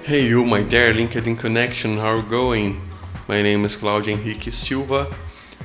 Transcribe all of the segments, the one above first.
Hey you, my dear LinkedIn connection, how are you going? My name is Claudio Henrique Silva.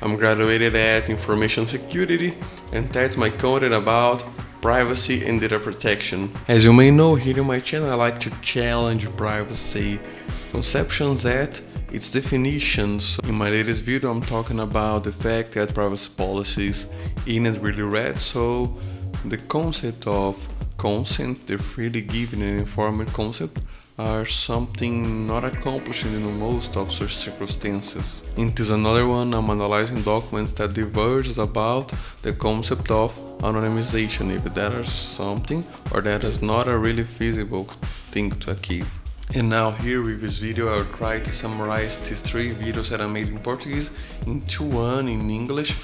I'm graduated at Information Security and that's my content about privacy and data protection. As you may know, here on my channel I like to challenge privacy conceptions at its definitions. In my latest video I'm talking about the fact that privacy policies isn't really read, so the concept of consent, the freely given and informed consent, are something not accomplished in most of such circumstances. It is another one I'm analyzing documents that diverges about the concept of anonymization, if that is something or that is not a really feasible thing to achieve. And now here with this video I'll try to summarize these 3 videos that I made in Portuguese into one in English,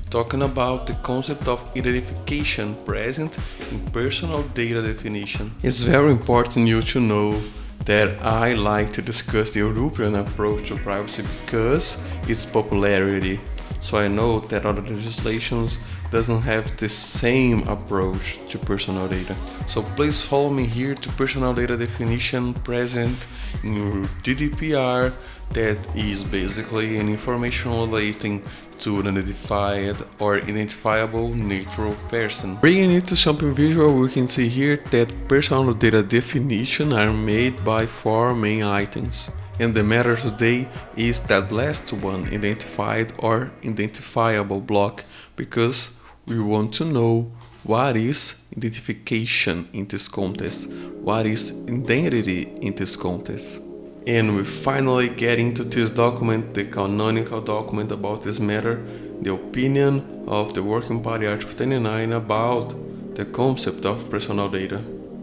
talking about the concept of identification present in personal data definition. It's very important you to know that I like to discuss the European approach to privacy because its popularity. So I know that other legislations doesn't have the same approach to personal data. So please follow me here to personal data definition present in GDPR, that is basically an information relating to an identified or identifiable natural person. Bringing it to something visual, we can see here that personal data definition are made by 4 main items. And the matter today is that last one, identified or identifiable block, because we want to know what is identification in this context, what is identity in this context. And we finally get into this document, the canonical document about this matter, the opinion of the Working Party Article 29 about the concept of personal data.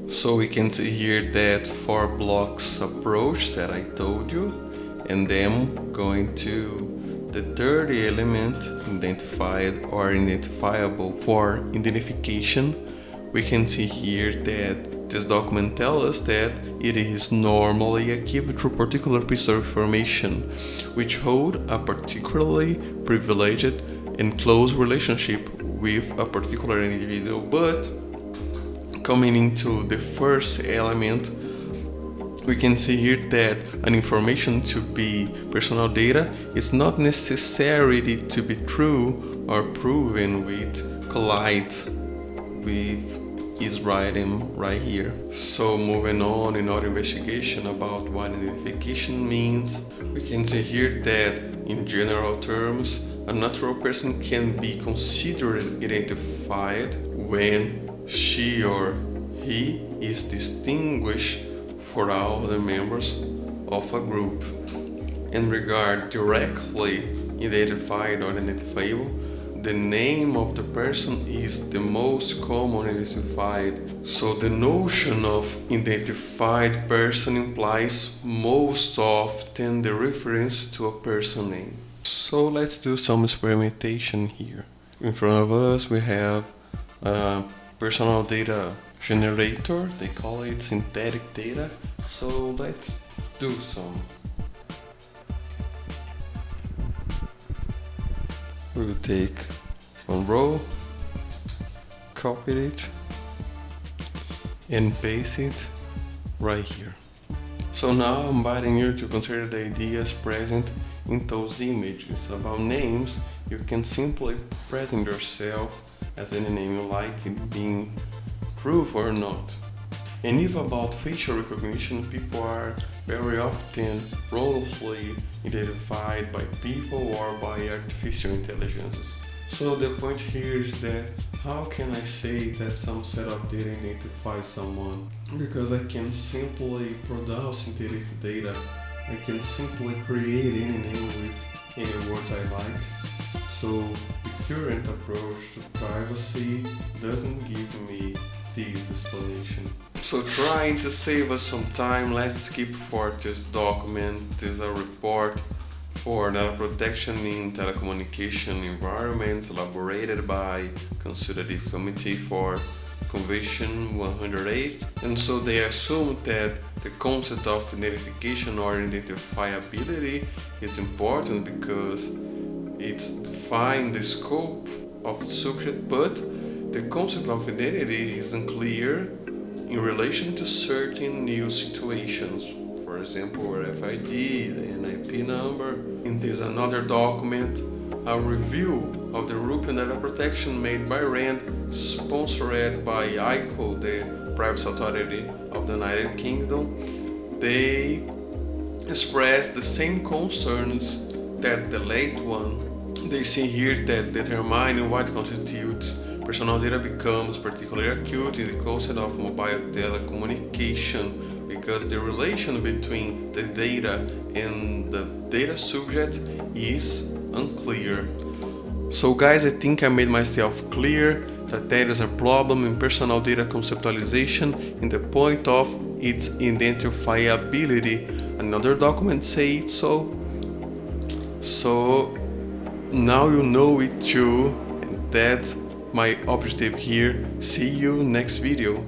So we can see here that 4 blocks approach that I told you, and then going to the third element, identified or identifiable. For identification, we can see here that this document tells us that it is normally achieved through a particular piece of information which hold a particularly privileged and close relationship with a particular individual. But coming into the first element, we can see here that an information to be personal data is not necessarily to be true or proven with collide with is writing right here. So moving on in our investigation about what identification means, we can see here that in general terms a natural person can be considered identified when she or he is distinguished for all the members of a group. In regard directly identified or identifiable, the name of the person is the most common identified. So the notion of identified person implies most often the reference to a person name. So let's do some experimentation here. In front of us we have a personal data generator, they call it synthetic data. So let's do some. We will take one row, copy it and paste it right here. So now I'm inviting you to consider the ideas present in those images. About names, you can simply present yourself as any name you like, it being true or not. And if about facial recognition, people are very often wrongfully identified by people or by artificial intelligences. So the point here is that how can I say that some set of data identifies someone? Because I can simply produce synthetic data. I can simply create any name with any words I like. So the current approach to privacy doesn't give me this explanation. So trying to save us some time, let's skip for this document. This is a report for data protection in telecommunication environments elaborated by Consultative Committee for Convention 108. And so they assume that the concept of identification or identifiability is important because it's defined the scope of the subject, but the concept of identity is unclear in relation to certain new situations. For for example, RFID, the NIP number. In this another document, a review of the European data protection made by RAND, sponsored by ICO, the privacy authority of the United Kingdom. They express the same concerns that the late one. They see here that determining what constitutes personal data becomes particularly acute in the concept of mobile telecommunication, because the relation between the data and the data subject is unclear. So guys, I think I made myself clear that there is a problem in personal data conceptualization in the point of its identifiability. Another document said so. So now you know it too, and that's my objective here. See you next video.